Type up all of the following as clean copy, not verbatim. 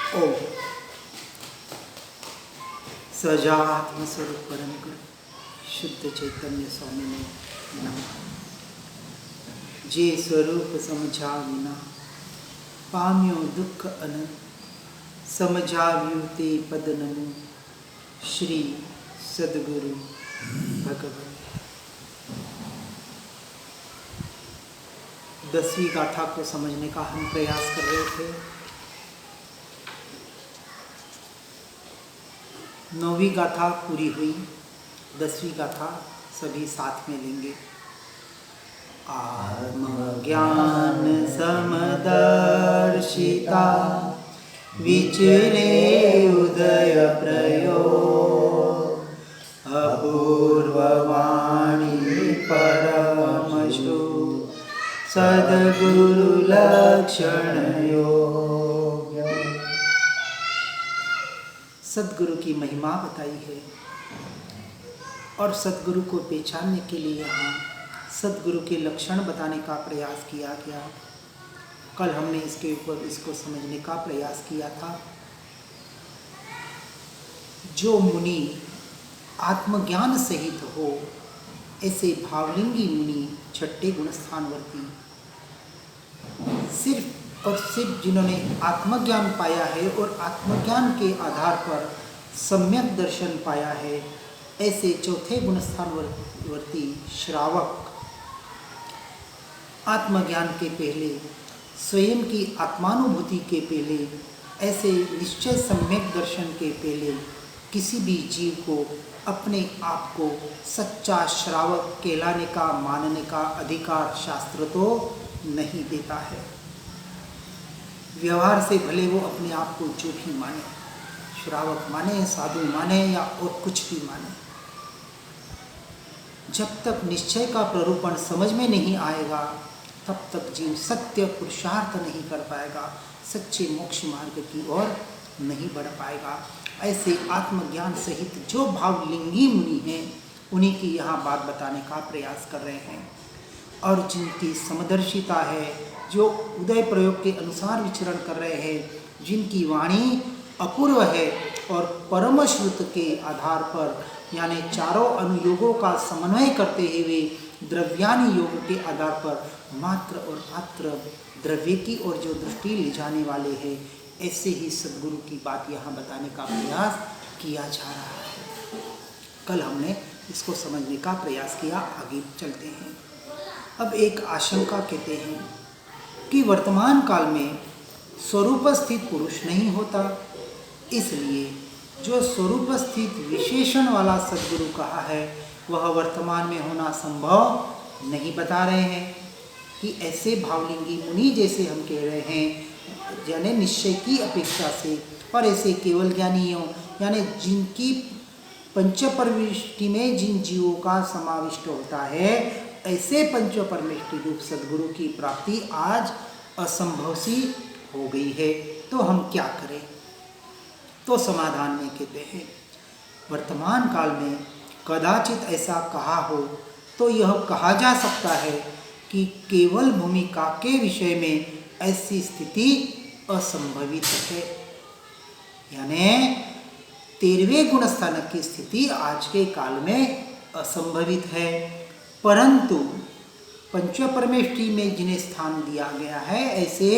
ओम सजात्म स्वरूप परम गुरु शुद्ध चैतन्य स्वामी ने नमः। जे स्वरूप समझा विना पाम्यो दुख अनंत, समझाव्यु ते पद नमो श्री सद्गुरु भगवत। 10वीं गाथा को समझने का हम प्रयास कर रहे थे। 9वीं गाथा पूरी हुई, 10वीं गाथा सभी साथ में लेंगे। आत्मज्ञान समदर्शिता विचरे उदय प्रयोग, अपूर्ववाणी परमशु सद्गुरु लक्षण योग। सद्गुरु की महिमा बताई है और सद्गुरु को पहचानने के लिए यहाँ सद्गुरु के लक्षण बताने का प्रयास किया गया। कल हमने इसके ऊपर इसको समझने का प्रयास किया था। जो मुनि आत्मज्ञान सहित हो, ऐसे भावलिंगी मुनि छठे गुणस्थानवर्ती, सिर्फ और सिर्फ जिन्होंने आत्मज्ञान पाया है और आत्मज्ञान के आधार पर सम्यक दर्शन पाया है, ऐसे चौथे गुणस्थानवर्ती श्रावक आत्मज्ञान के पहले, स्वयं की आत्मानुभूति के पहले, ऐसे निश्चय सम्यक दर्शन के पहले किसी भी जीव को अपने आप को सच्चा श्रावक कहलाने का, मानने का अधिकार शास्त्र तो नहीं देता है। व्यवहार से भले वो अपने आप को जो भी माने, श्रावक माने, साधु माने या और कुछ भी माने, जब तक निश्चय का प्ररूपण समझ में नहीं आएगा तब तक जीव सत्य पुरुषार्थ नहीं कर पाएगा, सच्चे मोक्ष मार्ग की ओर नहीं बढ़ पाएगा। ऐसे आत्मज्ञान सहित जो भावलिंगी मुनि हैं, उन्हीं की यहाँ बात बताने का प्रयास कर रहे हैं। और जिनकी समदर्शिता है, जो उदय प्रयोग के अनुसार विचरण कर रहे हैं, जिनकी वाणी अपूर्व है और परमश्रुत के आधार पर, यानी चारों अनुयोगों का समन्वय करते हुए द्रव्यानि योग के आधार पर मात्र और मात्र द्रव्य की ओर जो दृष्टि ले जाने वाले हैं, ऐसे ही सद्गुरु की बात यहाँ बताने का प्रयास किया जा रहा है। कल हमने इसको समझने का प्रयास किया, आगे चलते हैं। अब एक आशंका कहते हैं कि वर्तमान काल में स्वरूप स्थित पुरुष नहीं होता, इसलिए जो स्वरूप स्थित विशेषण वाला सद्गुरु कहा है वह वर्तमान में होना संभव नहीं बता रहे हैं। कि ऐसे भावलिंगी मुनि जैसे हम कह रहे हैं, यानी निश्चय की अपेक्षा से, और ऐसे केवल ज्ञानियों, यानी जिनकी पंच परमिष्टि में जिन जीवों का समाविष्ट होता है, ऐसे पंच परमिष्टि रूप सद्गुरु की प्राप्ति आज असंभव सी हो गई है। तो हम क्या करें? तो समाधान में कहते हैं, वर्तमान काल में कदाचित ऐसा कहा हो तो यह कहा जा सकता है कि केवल भूमिका के विषय में ऐसी स्थिति असंभवित है। यानी 13वें गुणस्थानक की स्थिति आज के काल में असंभवित है, परंतु पंच परमेष्टि में जिन्हें स्थान दिया गया है, ऐसे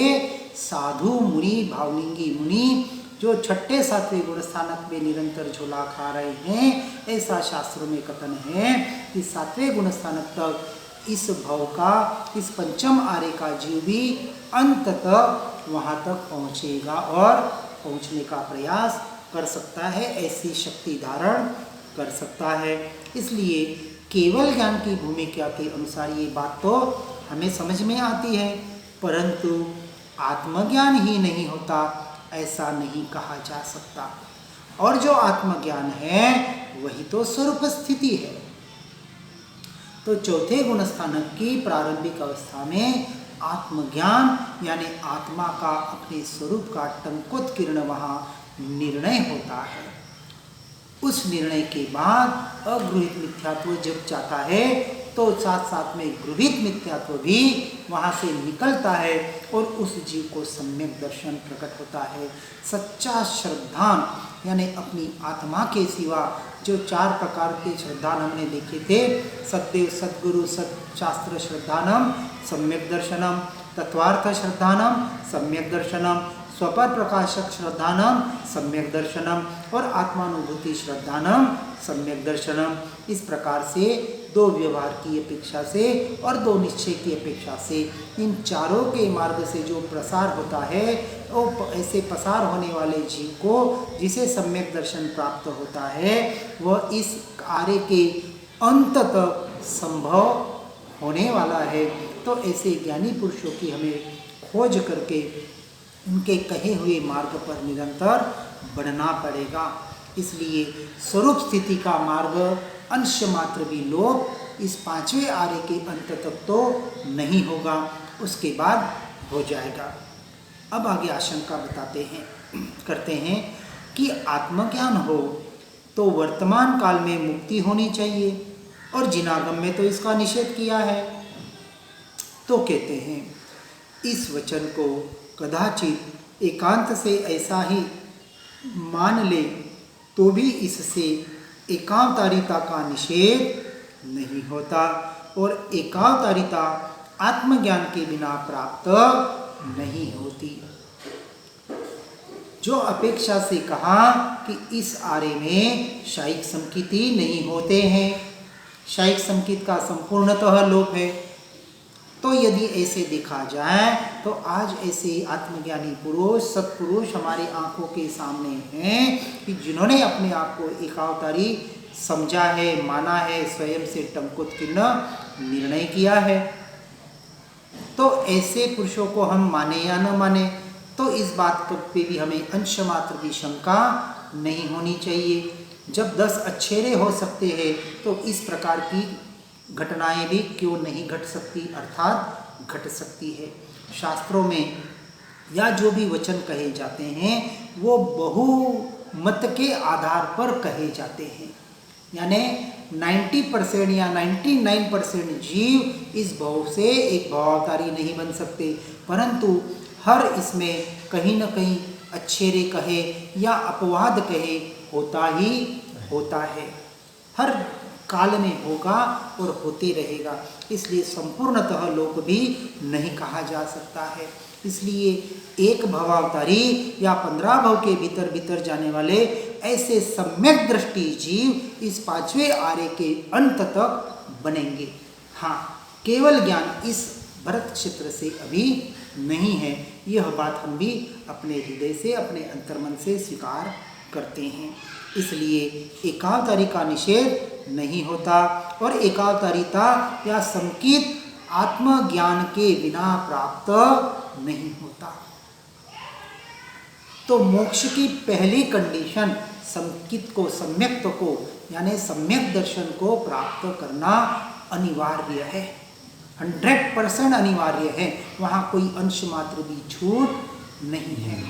साधु मुनि, भावलिंगी मुनि जो छठे सातवें गुणस्थानक में निरंतर झोला खा रहे हैं, ऐसा शास्त्रों में कथन है कि 7वें गुणस्थानक तक इस भव का, इस पंचम आर्य का जीव भी अंततः वहाँ तक पहुँचेगा और पहुँचने का प्रयास कर सकता है, ऐसी शक्ति धारण कर सकता है। इसलिए केवल ज्ञान की भूमिका के अनुसार ये बात तो हमें समझ में आती है, परंतु आत्मज्ञान ही नहीं होता ऐसा नहीं कहा जा सकता। और जो आत्मज्ञान है वही तो स्वरूप स्थिति है। तो चौथे गुणस्थानक की प्रारंभिक अवस्था में आत्मज्ञान यानी आत्मा का अपने स्वरूप का टंकोत्कीर्ण वहाँ निर्णय होता है। उस निर्णय के बाद अगृहित मिथ्यात्व जब जाता है तो साथ साथ में गृहीत मिथ्यात्व भी वहाँ से निकलता है और उस जीव को सम्यक दर्शन प्रकट होता है। सच्चा श्रद्धान यानी अपनी आत्मा के सिवा जो 4 प्रकार के श्रद्धान हमने देखे थे, सतदेव सद्गुरु सत्शास्त्र श्रद्धानम सम्यक दर्शनम, तत्वार्थ श्रद्धानम सम्यक दर्शनम, स्वपर प्रकाशक श्रद्धानम सम्यक दर्शनम और आत्मानुभूति श्रद्धानम सम्यक दर्शनम। इस प्रकार से 2 व्यवहार की अपेक्षा से और 2 निश्चय की अपेक्षा से इन चारों के मार्ग से जो प्रसार होता है, वो ऐसे प्रसार होने वाले जीव को जिसे सम्यक दर्शन प्राप्त होता है, वह इस कार्य के अंत तक संभव होने वाला है। तो ऐसे ज्ञानी पुरुषों की हमें खोज करके उनके कहे हुए मार्ग पर निरंतर बढ़ना पड़ेगा। इसलिए स्वरूप स्थिति का मार्ग अंश मात्र भी लोग इस 5वें आर्य के अंत तक तो नहीं होगा, उसके बाद हो जाएगा। अब आगे आशंका करते हैं कि आत्मज्ञान हो तो वर्तमान काल में मुक्ति होनी चाहिए और जिनागम में तो इसका निषेध किया है। तो कहते हैं इस वचन को कदाचित एकांत से ऐसा ही मान ले तो भी इससे एकावतारिता का निषेध नहीं होता और एकावतारिता आत्मज्ञान के बिना प्राप्त नहीं होती। जो अपेक्षा से कहा कि इस आर्य में शायिक संकिति नहीं होते हैं, शायिक संकित का संपूर्णतः लोप है, तो यदि ऐसे देखा जाए तो आज ऐसे आत्मज्ञानी पुरुष सत्पुरुष हमारी आंखों के सामने हैं कि जिन्होंने अपने आप को एकावतारी समझा है, माना है, स्वयं से टंकोत्कीर्ण निर्णय किया है। तो ऐसे पुरुषों को हम माने या न माने, तो इस बात पे भी हमें अंश मात्र की शंका नहीं होनी चाहिए। जब 10 अच्छेरे हो सकते हैं तो इस प्रकार की घटनाएं भी क्यों नहीं घट सकती, अर्थात घट सकती है। शास्त्रों में या जो भी वचन कहे जाते हैं वो बहुमत के आधार पर कहे जाते हैं, यानी 90% या 99% जीव इस भव से एक भवावतारी नहीं बन सकते, परंतु हर इसमें कहीं न कहीं अच्छेरे कहे या अपवाद कहे होता ही होता है, हर काल में होगा और होते रहेगा। इसलिए संपूर्णतः लोक भी नहीं कहा जा सकता है। इसलिए एक भवावतारी या 15 भव के भीतर भीतर जाने वाले ऐसे सम्यक दृष्टि जीव इस 5वें आर्य के अंत तक बनेंगे। हाँ, केवल ज्ञान इस भरत क्षेत्र से अभी नहीं है, यह बात हम भी अपने हृदय से अपने अंतर्मन से स्वीकार करते हैं। इसलिए एकावतारी का निषेध नहीं होता और एकावतारिता या संकित आत्मज्ञान के बिना प्राप्त नहीं होता। तो मोक्ष की पहली कंडीशन संकित को, सम्यक्त्व को यानी सम्यक दर्शन को प्राप्त करना अनिवार्य है, 100% अनिवार्य है। वहाँ कोई अंश मात्र भी छूट नहीं है।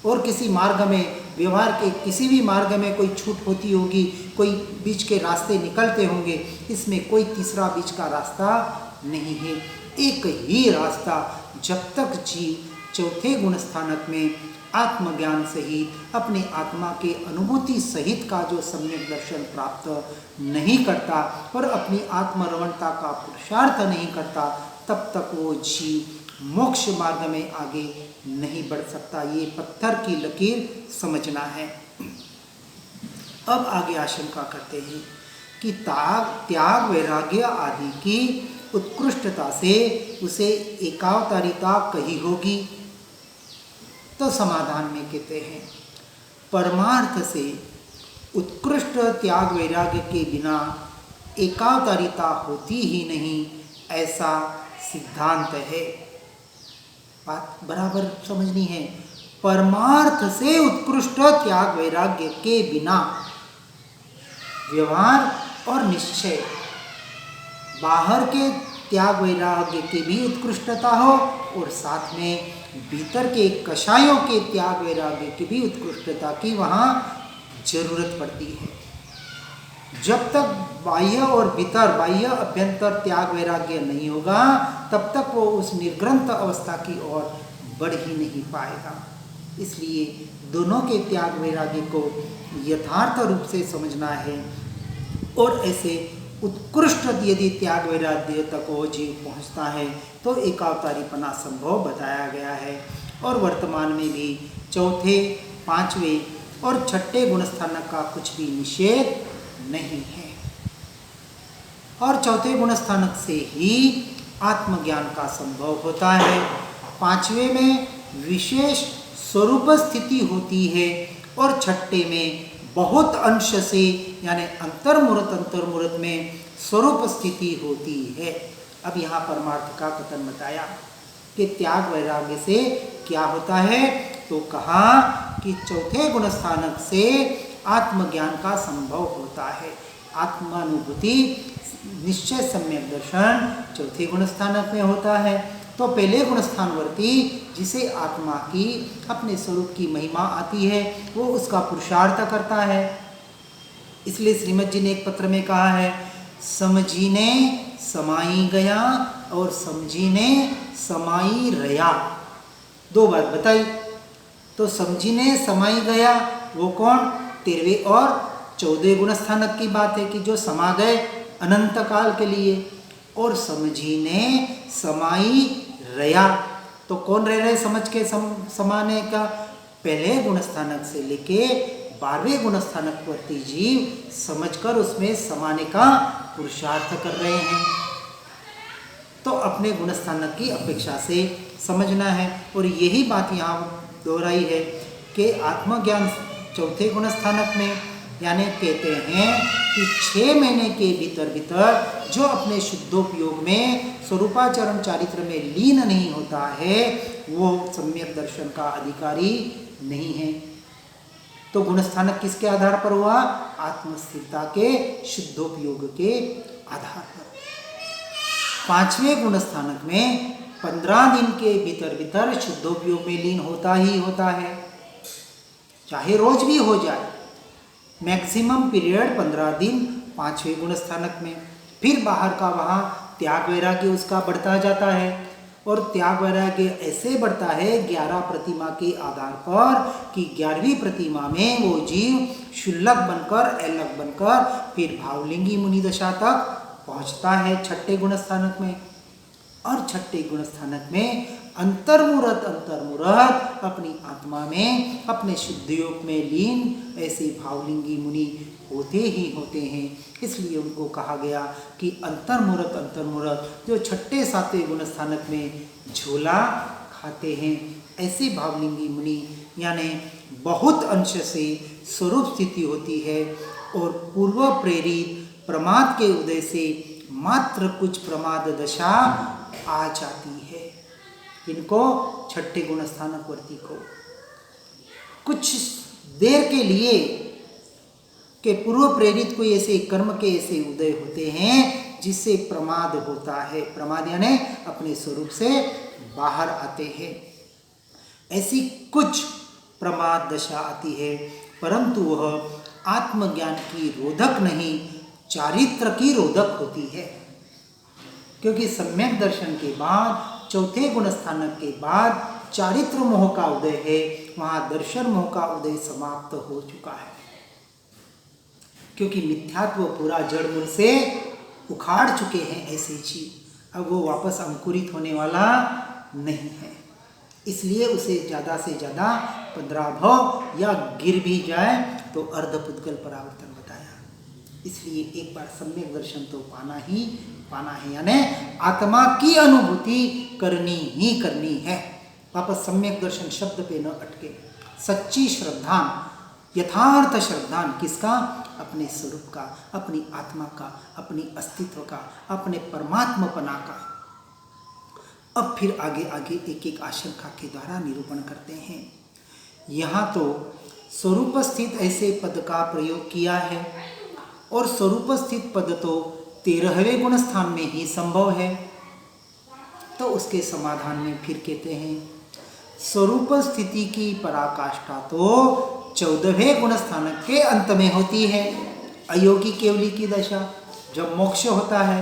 और किसी मार्ग में, व्यवहार के किसी भी मार्ग में कोई छूट होती होगी, कोई बीच के रास्ते निकलते होंगे, इसमें कोई तीसरा बीच का रास्ता नहीं है, एक ही रास्ता। जब तक जीव चौथे गुण स्थानक में आत्मज्ञान सहित अपने आत्मा के अनुभूति सहित का जो सम्यक दर्शन प्राप्त नहीं करता और अपनी आत्मरवणता का पुरुषार्थ नहीं करता, तब तक वो जीव मोक्ष मार्ग में आगे नहीं बढ़ सकता। ये पत्थर की लकीर समझना है। अब आगे आशंका करते हैं कि त्याग वैराग्य आदि की उत्कृष्टता से उसे एकावतारिता कही होगी। तो समाधान में कहते हैं परमार्थ से उत्कृष्ट त्याग वैराग्य के बिना एकावतारिता होती ही नहीं, ऐसा सिद्धांत है। बात बराबर समझनी है। परमार्थ से उत्कृष्ट त्याग वैराग्य के बिना व्यवहार और निश्चय, बाहर के त्याग वैराग्य की भी उत्कृष्टता हो और साथ में भीतर के कषायों के त्याग वैराग्य की भी उत्कृष्टता की वहाँ जरूरत पड़ती है। जब तक बाह्य और भीतर, बाह्य अभ्यंतर त्याग वैराग्य नहीं होगा, तब तक वो उस निर्ग्रंथ अवस्था की ओर बढ़ ही नहीं पाएगा। इसलिए दोनों के त्याग वैराग्य को यथार्थ रूप से समझना है और ऐसे उत्कृष्ट यदि त्याग वैराग्य तक वो जीव पहुंचता है तो एकावतारीपना संभव बताया गया है। और वर्तमान में भी चौथे, पांचवें और छठे गुणस्थानक का कुछ भी निषेध नहीं है। और चौथे गुणस्थानक से ही आत्मज्ञान का संभव होता है। पांचवें में विशेष स्वरूप स्थिति होती है और छठे में बहुत अंश से यानी अंतर्मुहूर्त में स्वरूप स्थिति होती है। अब यहाँ परमार्थ का कथन बताया कि त्याग वैराग्य से क्या होता है, तो कहा कि चौथे गुणस्थानक से आत्मज्ञान का संभव होता है। आत्मानुभूति, निश्चय, सम्यक दर्शन चौथे गुणस्थानक में होता है। तो पहले गुणस्थानवर्ती जिसे आत्मा की अपने स्वरूप की महिमा आती है वो उसका पुरुषार्थ करता है। इसलिए श्रीमद जी ने एक पत्र में कहा है, समझीने समाई गया और समझीने समाई रया। दो बात बताई। तो समझीने समाई गया वो कौन? 13वें और 14वें गुणस्थानक की बात है कि जो समा गए अनंत काल के लिए। और समझीने समाई रया, तो कौन रह रहे समझ के समाने का? पहले गुणस्थानक से लेके 12वें गुणस्थानक वर्ती जीव समझकर उसमें समाने का पुरुषार्थ कर रहे हैं। तो अपने गुणस्थानक की अपेक्षा से समझना है। और यही बात यहाँ दोहराई है कि आत्मज्ञान चौथे गुणस्थानक में, यानी कहते हैं कि 6 महीने के भीतर जो अपने शुद्धोपयोग में स्वरूपाचरण चारित्र में लीन नहीं होता है वो सम्यक दर्शन का अधिकारी नहीं है। तो गुणस्थानक किसके आधार पर हुआ? आत्मस्थिरता के शुद्धोपयोग के आधार पर। 5वें गुणस्थानक में 15 दिन के भीतर शुद्धोपयोग में लीन होता ही होता है, चाहे रोज भी हो जाए। मैक्सिमम पीरियड 15 दिन 5वें गुणस्थानक में। फिर बाहर का वहाँ त्याग वैराग्य उसका बढ़ता जाता है। और त्याग वैराग्य ऐसे बढ़ता है 11 प्रतिमा के आधार पर कि 11वीं प्रतिमा में वो जीव शुल्लक बनकर, ऐलक बनकर फिर भावलिंगी मुनि दशा तक पहुँचता है 6ठे गुणस्थानक में। और 6ठे गुणस्थानक में अंतर्मुहूर्त अपनी आत्मा में अपने शुद्ध योग में लीन ऐसे भावलिंगी मुनि होते ही होते हैं। इसलिए उनको कहा गया कि अंतर्मुहूर्त जो 6ठे 7वें गुणस्थानक में झोला खाते हैं, ऐसे भावलिंगी मुनि यानी बहुत अंश से स्वरूप स्थिति होती है। और पूर्व प्रेरित प्रमाद के उदय से मात्र कुछ प्रमाद दशा आ जाती है। इनको 6ठे गुणस्थानक वर्ती को कुछ देर के लिए के पूर्व प्रेरित कोई ऐसे कर्म के ऐसे उदय होते हैं जिससे प्रमाद होता है। प्रमाद यानी अपने स्वरूप से बाहर आते हैं। ऐसी कुछ प्रमाद दशा आती है, परंतु वह आत्मज्ञान की रोधक नहीं, चारित्र की रोधक होती है। क्योंकि सम्यक दर्शन के बाद, चौथे गुणस्थानक के बाद चारित्र मोह का उदय है, वहाँ दर्शन मोह का उदय समाप्त हो चुका है। क्योंकि मिथ्यात्व पूरा जड़ मूल से उखाड़ चुके हैं ऐसे जीव, अब वो वापस अंकुरित होने वाला नहीं है। इसलिए उसे ज़्यादा से ज़्यादा 15 भव या गिर भी जाए तो अर्धपुद्गल परावर्तन बताया। इसलिए एक बार सम्यक दर्शन तो पाना है, यानी आत्मा की अनुभूति करनी ही करनी है। वापस सम्यक दर्शन शब्द पे न अटके। सच्ची श्रद्धान, यथार्थ श्रद्धान किसका? अपने स्वरूप का, अपनी आत्मा का, अपनी अस्तित्व का, अपने परमात्मपना का। अब फिर आगे आगे एक एक आशंका के द्वारा निरूपण करते हैं। यहाँ तो स्वरूप स्थित ऐसे पद का प्रयोग किया है और स्वरूप स्थित पद तो 13वें गुण स्थान में ही संभव है। तो उसके समाधान में फिर कहते हैं स्वरूप स्थिति की पराकाष्ठा तो 14वें गुण स्थानक के अंत में होती है। अयोगी केवली की दशा, जब मोक्ष होता है,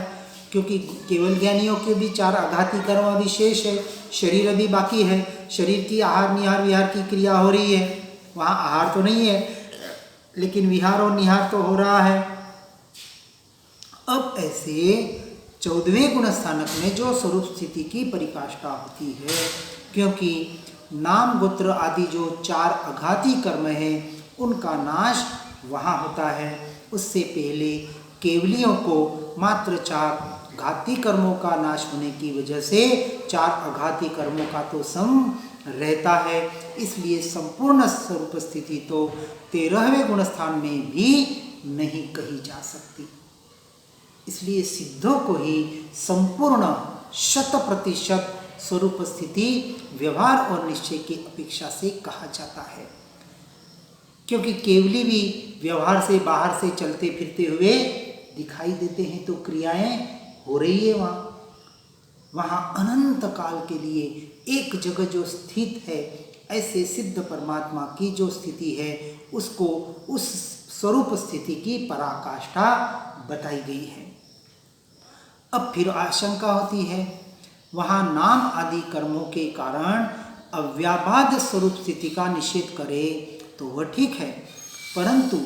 क्योंकि केवल ज्ञानियों के भी 4 आघाती कर्म अभी शेष है, शरीर अभी बाकी है, शरीर की आहार निहार विहार की क्रिया हो रही है, वहाँ आहार तो नहीं है लेकिन विहार और निहार तो हो रहा है। अब ऐसे 14वें गुण स्थानक में जो स्वरूप स्थिति की परिकाष्ठा होती है, क्योंकि नाम गोत्र आदि जो 4 आघाती कर्म है उनका नाश वहाँ होता है। उससे पहले केवलियों को मात्र 4 घाती कर्मों का नाश होने की वजह से 4 आघाती कर्मों का तो संग रहता है, इसलिए संपूर्ण स्वरूप स्थिति तो 13वें गुण स्थान में भी नहीं कही जा सकती। इसलिए सिद्धों को ही संपूर्ण 100% स्वरूप स्थिति व्यवहार और निश्चय की अपेक्षा से कहा जाता है, क्योंकि केवली भी व्यवहार से बाहर से चलते फिरते हुए दिखाई देते हैं तो क्रियाएं हो रही है वहाँ अनंत काल के लिए एक जगह जो स्थित है, ऐसे सिद्ध परमात्मा की जो स्थिति है उसको उस स्वरूप स्थिति की पराकाष्ठा बताई गई है। अब फिर आशंका होती है, वहाँ नाम आदि कर्मों के कारण अव्याबाध स्वरूप स्थिति का निषेध करे तो वह ठीक है, परंतु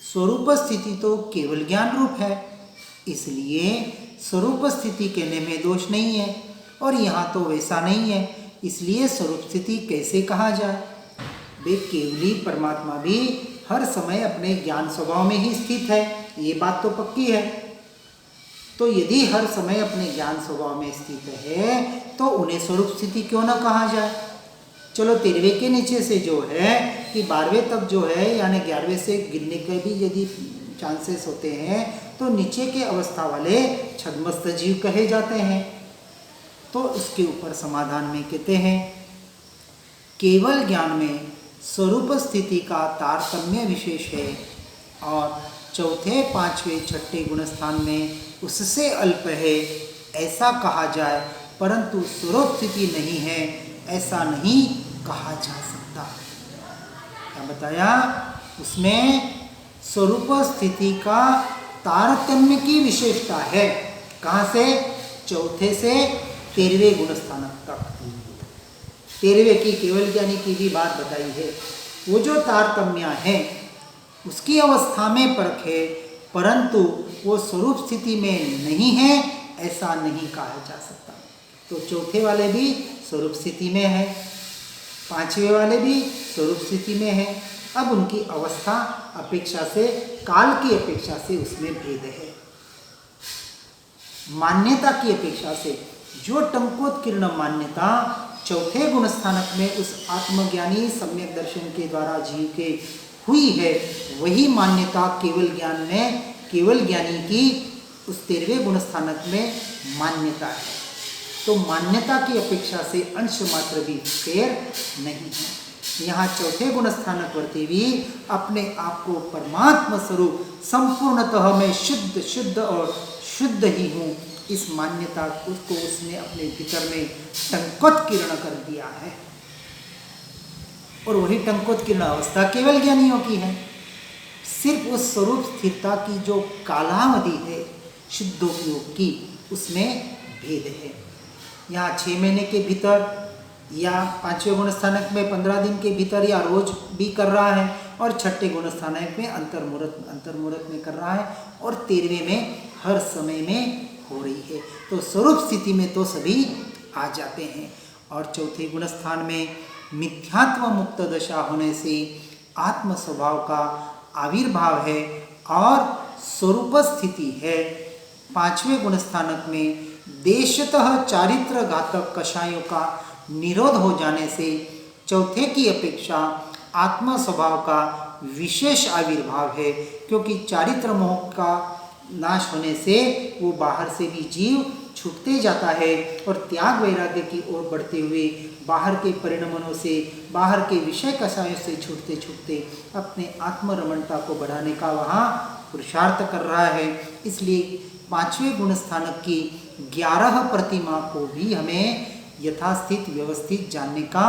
स्वरूप स्थिति तो केवल ज्ञान रूप है, इसलिए स्वरूप स्थिति कहने में दोष नहीं है, और यहाँ तो वैसा नहीं है, इसलिए स्वरूप स्थिति कैसे कहा जाए। वे केवली परमात्मा भी हर समय अपने ज्ञान स्वभाव में ही स्थित है, ये बात तो पक्की है। तो यदि हर समय अपने ज्ञान स्वभाव में स्थित है तो उन्हें स्वरूप स्थिति क्यों ना कहा जाए। चलो 13वें के नीचे से जो है कि 12वें तक जो है, यानी 11वें से गिनने के भी यदि चांसेस होते हैं तो नीचे के अवस्था वाले छद्मस्त जीव कहे जाते हैं। तो उसके ऊपर समाधान में कहते हैं, केवल ज्ञान में स्वरूप स्थिति का तारतम्य विशेष है और चौथे, पांचवें, छठे गुण स्थान में उससे अल्प है ऐसा कहा जाए, परंतु स्वरूप स्थिति नहीं है ऐसा नहीं कहा जा सकता। क्या बताया उसमें? स्वरूप स्थिति का तारतम्य की विशेषता है। कहाँ से? चौथे से 13वें गुण स्थानक तक। 13वें की केवल ज्ञानी की भी बात बताई है। वो जो तारतम्य है उसकी अवस्था में फर्क है, परंतु वो स्वरूप स्थिति में नहीं है ऐसा नहीं कहा जा सकता। तो चौथे वाले भी स्वरूप स्थिति में है, पांचवें वाले भी स्वरूप स्थिति में है। अब उनकी अवस्था अपेक्षा से, काल की अपेक्षा से उसमें भेद है। मान्यता की अपेक्षा से जो टंकोत्कीर्ण मान्यता चौथे गुण स्थानक में उस आत्मज्ञानी सम्यक दर्शन के द्वारा जीव के हुई है, वही मान्यता केवल ज्ञान में, केवल ज्ञानी की उस 13वें गुण स्थानक में मान्यता है। तो मान्यता की अपेक्षा से अंश मात्र भी फेर नहीं है। यहाँ चौथे गुण स्थानक वर्ती भी अपने आप को परमात्मा स्वरूप संपूर्णतः मैं शुद्ध और शुद्ध ही हूँ, इस मान्यता उसको उसने अपने भीतर में टंकोत्कीर्ण कर दिया है। और वही टंकोत्कीर्ण अवस्था केवल ज्ञानियों की है। सिर्फ उस स्वरूप स्थिरता की जो कालावधि है शुद्धों की, उसमें भेद है। यहाँ 6 महीने के भीतर या 5वें गुण स्थानक में 15 दिन के भीतर या रोज भी कर रहा है, और छठे गुण स्थानक में अंतर्मुहूर्त में कर रहा है, और 13वें में हर समय में हो रही है। तो स्वरूप स्थिति में तो सभी आ जाते हैं। और चौथे गुण स्थान में मिथ्यात्व मुक्त दशा होने से आत्म स्वभाव का आविर्भाव है और स्वरूप स्थिति है। 5वें गुण स्थानक में देशतः चारित्र घातक कषायों का निरोध हो जाने से चौथे की अपेक्षा आत्म स्वभाव का विशेष आविर्भाव है, क्योंकि चारित्र मोह का नाश होने से वो बाहर से भी जीव छूटते जाता है और त्याग वैराग्य की ओर बढ़ते हुए बाहर के परिणमनों से, बाहर के विषय कषायों से छूटते छूटते अपने आत्मरमणता को बढ़ाने का वहाँ पुरुषार्थ कर रहा है। इसलिए 5वें गुण स्थानक की 11 प्रतिमा को भी हमें यथास्थित व्यवस्थित जानने का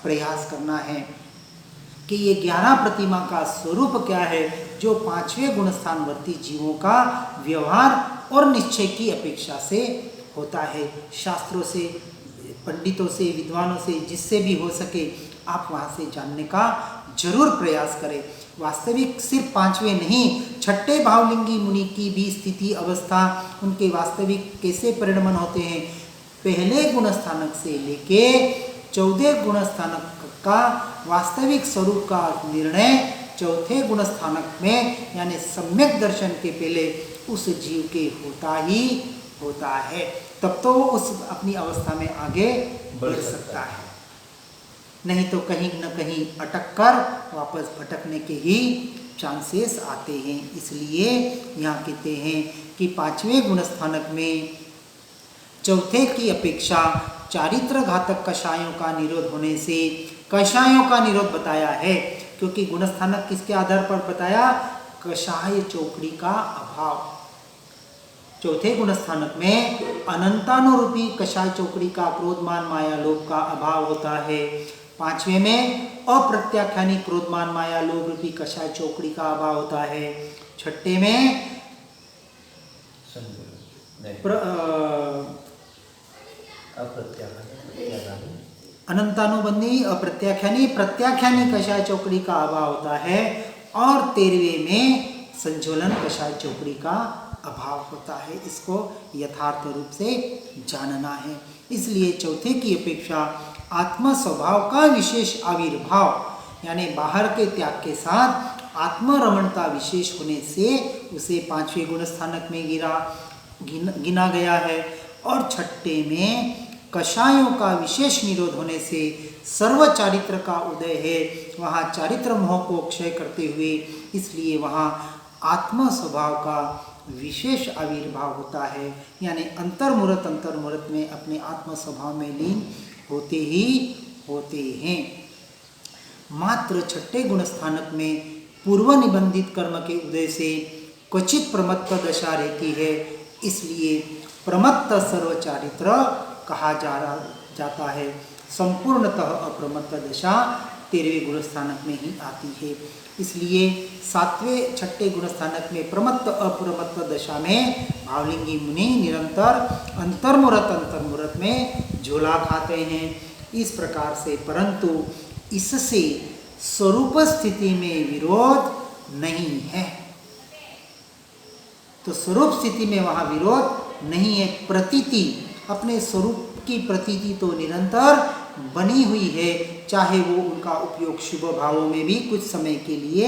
प्रयास करना है। कि ये 11 प्रतिमा का स्वरूप क्या है, जो 5वें गुणस्थानवर्ती जीवों का व्यवहार और निश्चय की अपेक्षा से होता है। शास्त्रों से, पंडितों से, विद्वानों से, जिससे भी हो सके आप वहाँ से जानने का जरूर प्रयास करें। वास्तविक सिर्फ 5वें नहीं, 6ठे भावलिंगी मुनि की भी स्थिति अवस्था, उनके वास्तविक कैसे परिणमन होते हैं, पहले गुणस्थानक से लेके 14 गुणस्थानक का वास्तविक स्वरूप का निर्णय 4थे गुणस्थानक में यानी सम्यक दर्शन के पहले उस जीव के होता ही होता है। तब तो वो उस अपनी अवस्था में आगे बढ़ सकता है, नहीं तो कहीं न कहीं अटक कर वापस भटकने के ही चांसेस आते हैं। इसलिए यहाँ कहते हैं कि 5वें गुणस्थानक में 4थे की अपेक्षा चारित्र घातक कषायों का निरोध होने से कषायों का निरोध बताया है, क्योंकि गुणस्थानक किसके आधार पर बताया, कषाय चौकड़ी का अभाव। 4थे गुणस्थानक में अनंतानुरूपी कषाय चौकड़ी का क्रोधमान माया लोभ का अभाव होता है। 5वें में अप्रत्याख्यानी क्रोधमान माया लोभ रूपी कषाय चौकड़ी का अभाव होता है। 6ठे में अनंतानुबंधी अप्रत्याख्यानी प्रत्याख्यानी कषाय चौकड़ी का अभाव होता है। और 13वें में संज्वलन कषाय चौकड़ी का अभाव होता है। इसको यथार्थ रूप से जानना है। इसलिए 4थे की अपेक्षा आत्म स्वभाव का विशेष आविर्भाव यानी बाहर के त्याग के साथ आत्मरमणता विशेष होने से उसे 5वें गुणस्थानक में गिना गया है। और 6ठे में कषायों का विशेष निरोध होने से सर्व चारित्र का उदय है, वहाँ चारित्र मोह को क्षय करते हुए, इसलिए वहाँ आत्म स्वभाव का विशेष आविर्भाव होता है। यानी अंतर्मुहूर्त में अपने आत्म स्वभाव में लीन होते ही होते हैं। मात्र 6ठे गुणस्थानक में पूर्व निबंधित कर्म के उदय से क्वचित प्रमत्त दशा रहती है, इसलिए प्रमत्त सर्वचारित्र कहा जाता है। संपूर्णतः अप्रमत्त दशा 13वें गुणस्थानक में ही आती है। इसलिए 7वें 6ठे गुणस्थानक में प्रमत्त अप्रमत्त दशा में भावलिंगी मुनि निरंतर अंतर्मुहूर्त में झोला खाते हैं। इस प्रकार से, परंतु इससे स्वरूप स्थिति में विरोध नहीं है। तो स्वरूप स्थिति में वहाँ विरोध नहीं है। प्रतीति, अपने स्वरूप की प्रतीति तो निरंतर बनी हुई है, चाहे वो उनका उपयोग शुभ भावों में भी कुछ समय के लिए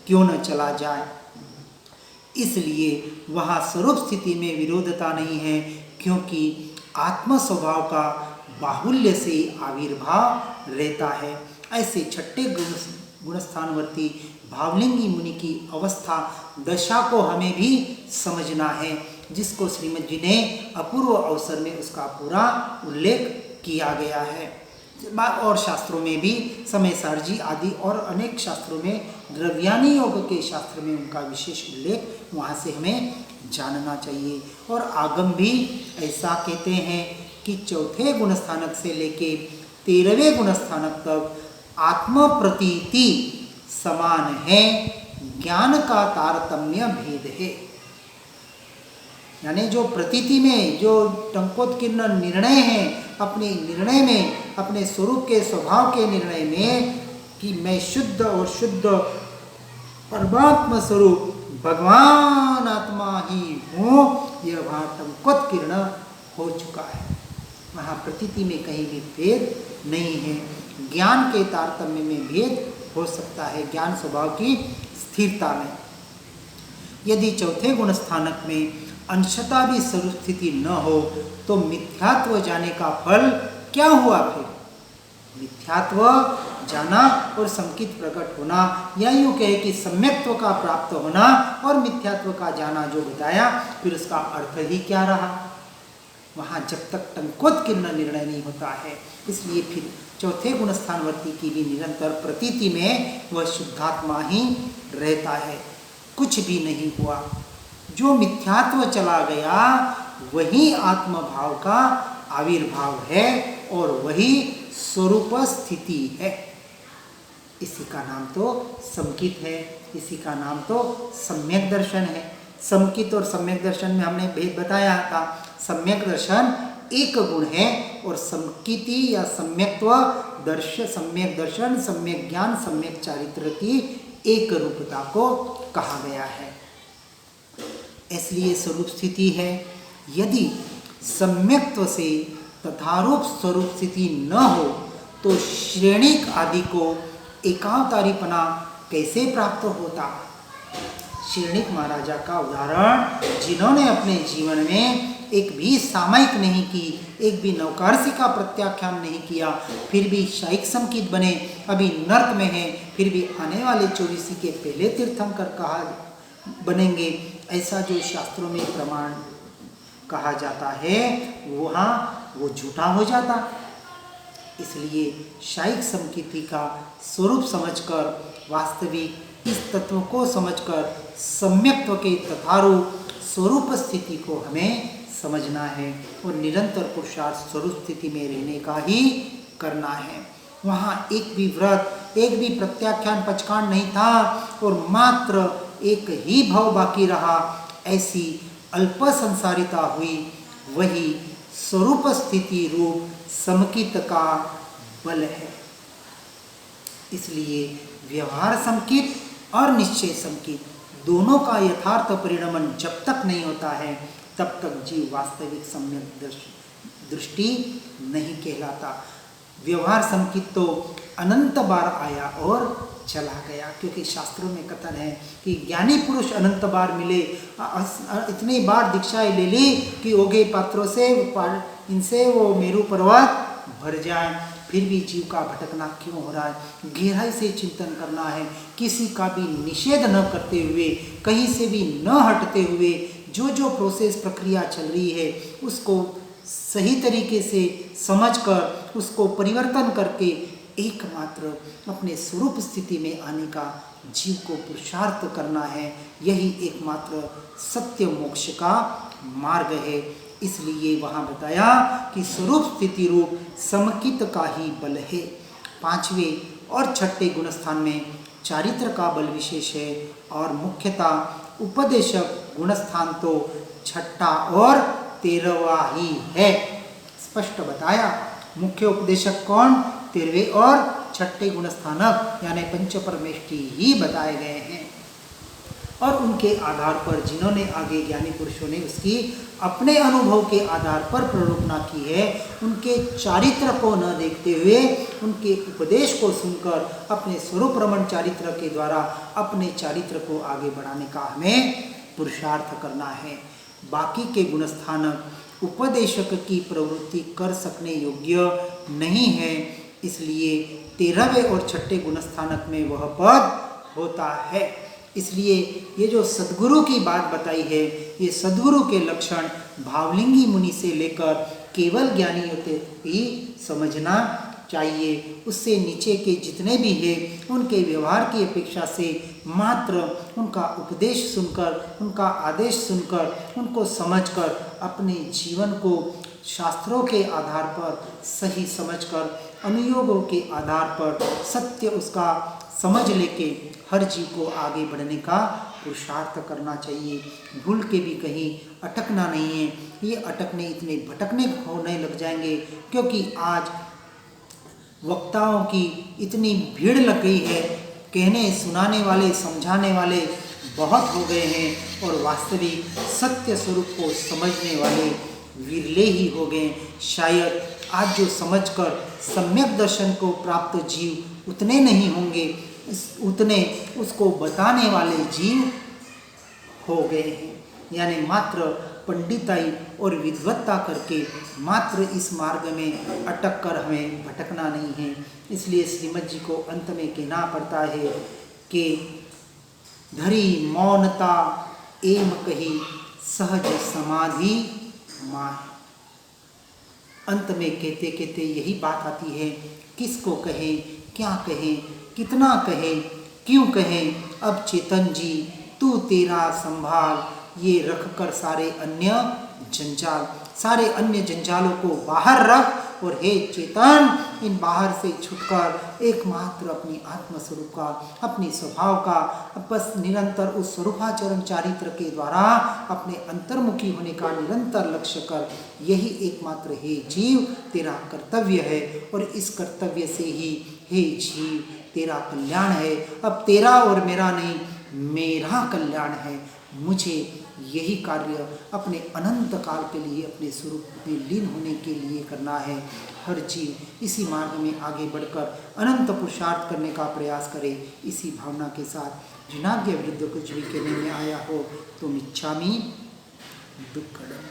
क्यों न चला जाए। इसलिए वहाँ स्वरूप स्थिति में विरोधता नहीं है, क्योंकि आत्म स्वभाव का बाहुल्य से आविर्भाव रहता है। ऐसे 6ठे गुणस्थानवर्ती भावलिंगी मुनि की अवस्था दशा को हमें भी समझना है, जिसको श्रीमद जी ने अपूर्व अवसर में उसका पूरा उल्लेख किया गया है। और शास्त्रों में भी समय सारजी आदि और अनेक शास्त्रों में, द्रव्यानी योग के शास्त्र में उनका विशेष उल्लेख वहाँ से हमें जानना चाहिए। और आगम भी ऐसा कहते हैं कि 4थे गुणस्थानक से लेके 13वें गुणस्थानक तक आत्म प्रतीति समान है, ज्ञान का तारतम्य भेद है। यानी जो प्रतीति में जो टंकोत्कीर्ण निर्णय है, अपने निर्णय में, अपने स्वरूप के स्वभाव के निर्णय में कि मैं शुद्ध और शुद्ध परमात्मा स्वरूप भगवान आत्मा ही हूँ, यह वहाँ टंकोत्कीर्ण हो चुका है। वहाँ प्रतीति में कहीं भी भेद नहीं है। ज्ञान के तारतम्य में भेद हो सकता है, ज्ञान स्वभाव की स्थिरता में। यदि 4थे गुणस्थानक में अंशता भी स्वरूप स्थिति न हो तो मिथ्यात्व जाने का फल क्या हुआ फिर? मिथ्यात्व जाना और संकित प्रकट होना, या यूँ कहे कि सम्यक्त्व का प्राप्त होना और मिथ्यात्व का जाना जो बताया, फिर उसका अर्थ ही क्या रहा? वहाँ जब तक टंकोत्कीर्ण निर्णय नहीं होता है, इसलिए फिर 4थे गुणस्थानवर्ती की भी निरंतर प्रतीति में वह शुद्धात्मा ही रहता है, कुछ भी नहीं हुआ। जो मिथ्यात्व चला गया वही आत्मभाव का आविर्भाव है और वही स्वरूप स्थिति है। इसी का नाम तो समकित है, इसी का नाम तो सम्यक दर्शन है। समकित और सम्यक दर्शन में हमने भेद बताया था। सम्यक दर्शन एक गुण है और समकिति या सम्यक्त्व सम्यक दर्शन, सम्यक ज्ञान, सम्यक चारित्र की एक रूपता को कहा गया है। इसलिए स्वरूप स्थिति है। यदि सम्यक्त्व से तथारूप स्वरूप स्थिति न हो तो श्रेणिक आदि को एकावतारीपना कैसे प्राप्त होता। श्रेणिक महाराजा का उदाहरण, जिन्होंने अपने जीवन में एक भी सामायिक नहीं की, एक भी नवकारसी का प्रत्याख्यान नहीं किया, फिर भी शायिक समकित बने, अभी नर्क में है, फिर भी आने वाले 24 के पहले तीर्थंकर कहा बनेंगे, ऐसा जो शास्त्रों में प्रमाण कहा जाता है वहाँ वो झूठा हो जाता। इसलिए शायिक समकिति का स्वरूप समझकर, वास्तविक इस तत्व को समझकर सम्यक्त्व के तथारूप स्वरूप स्थिति को हमें समझना है और निरंतर पुरुषार्थ स्वरूप स्थिति में रहने का ही करना है। वहाँ एक भी व्रत, एक भी प्रत्याख्यान पचकांड नहीं था और मात्र एक ही भाव बाकी रहा, ऐसी अल्प संसारिता हुई। वही स्वरूप स्थिति रूप समकित का बल है। इसलिए व्यवहार समकित और निश्चय समकित दोनों का यथार्थ परिणमन जब तक नहीं होता है तब तक जीव वास्तविक सम्यक दृष्टि नहीं कहलाता। व्यवहार समकित तो अनंत बार आया और चला गया, क्योंकि शास्त्रों में कथन है कि ज्ञानी पुरुष अनंत बार मिले, इतनी बार दीक्षाएं ले ली कि ओघे पात्रों से इनसे वो मेरू पर्वत भर जाए, फिर भी जीव का भटकना क्यों हो रहा है। गहराई से चिंतन करना है, किसी का भी निषेध न करते हुए, कहीं से भी न हटते हुए, जो जो प्रोसेस प्रक्रिया चल रही है उसको सही तरीके से समझकर उसको परिवर्तन करके एकमात्र अपने स्वरूप स्थिति में आने का जीव को पुरुषार्थ करना है। यही एकमात्र सत्य मोक्ष का मार्ग है। इसलिए वहाँ बताया कि स्वरूप स्थिति रूप समकित का ही बल है। पांचवें और छठे गुणस्थान में चारित्र का बल विशेष है और मुख्यतः उपदेशक गुणस्थान तो छठा और 13वां ही है। स्पष्ट बताया मुख्य उपदेशक कौन, 13वें और छठे गुणस्थानक यानी पंच परमेष्ठी ही बताए गए हैं। और उनके आधार पर जिन्होंने आगे ज्ञानी पुरुषों ने उसकी अपने अनुभव के आधार पर प्ररूपणा की है, उनके चारित्र को न देखते हुए उनके उपदेश को सुनकर अपने स्वरूप रमण चारित्र के द्वारा अपने चारित्र को आगे बढ़ाने का हमें पुरुषार्थ करना है। बाकी के गुणस्थानक उपदेशक की प्रवृत्ति कर सकने योग्य नहीं है, इसलिए 13वें और छठे गुणस्थानक में वह पद होता है। इसलिए ये जो सद्गुरु की बात बताई है, ये सद्गुरु के लक्षण भावलिंगी मुनि से लेकर केवल ज्ञानी होते ही समझना चाहिए। उससे नीचे के जितने भी हैं उनके व्यवहार की अपेक्षा से मात्र उनका उपदेश सुनकर, उनका आदेश सुनकर, उनको समझकर अपने जीवन को शास्त्रों के आधार पर सही समझकर, अनुयोगों के आधार पर सत्य उसका समझ लेके हर जीव को आगे बढ़ने का पुरुषार्थ करना चाहिए। भूल के भी कहीं अटकना नहीं है। ये अटकने इतने भटकने होने लग जाएंगे क्योंकि आज वक्ताओं की इतनी भीड़ लग गई है, कहने सुनाने वाले समझाने वाले बहुत हो गए हैं और वास्तविक सत्य स्वरूप को समझने वाले विरले ही हो गए। शायद आज जो समझकर सम्यक दर्शन को प्राप्त जीव उतने नहीं होंगे, उतने उसको बताने वाले जीव हो गए हैं। यानी मात्र पंडिताई और विद्वत्ता करके मात्र इस मार्ग में अटक कर हमें भटकना नहीं है। इसलिए श्रीमद जी को अंत में कहना पड़ता है कि धरी मौनता एम कही सहज समाधि मान। अंत में कहते कहते यही बात आती है, किसको कहें, क्या कहें, कितना कहें, क्यों कहें। अब चेतन जी तू तेरा संभाल, ये रख कर सारे अन्य जंजाल, सारे अन्य जंजालों को बाहर रख और हे चेतन, इन बाहर से छुटकर एकमात्र अपनी आत्मस्वरूप का, अपने स्वभाव का, बस निरंतर उस स्वरूपाचरण चारित्र के द्वारा अपने अंतर्मुखी होने का निरंतर लक्ष्य कर, यही एकमात्र हे जीव तेरा कर्तव्य है। और इस कर्तव्य से ही हे जीव तेरा कल्याण है। अब तेरा और मेरा नहीं, मेरा कल्याण है। मुझे यही कार्य अपने अनंत काल के लिए अपने स्वरूप में लीन होने के लिए करना है। हर जीव इसी मार्ग में आगे बढ़कर अनंत पुरुषार्थ करने का प्रयास करे। इसी भावना के साथ ऋणाज्ञा विरुद्ध कुछ भी कहने में आया हो तो मिच्छामि दुक्कडम।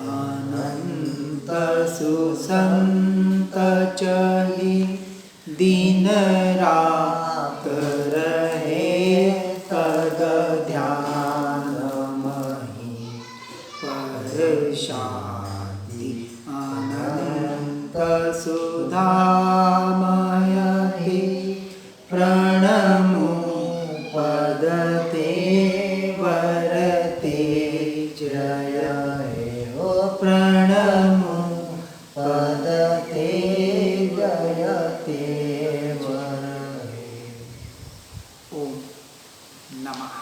अनंत सुसंत चहि दिन रात रहे तद ध्यान महि पर शांति। अनंत सुधामय हे प्रणमो पदते वरते जय हे हो प्रणमो पदते जयते वरते। ओम नमः।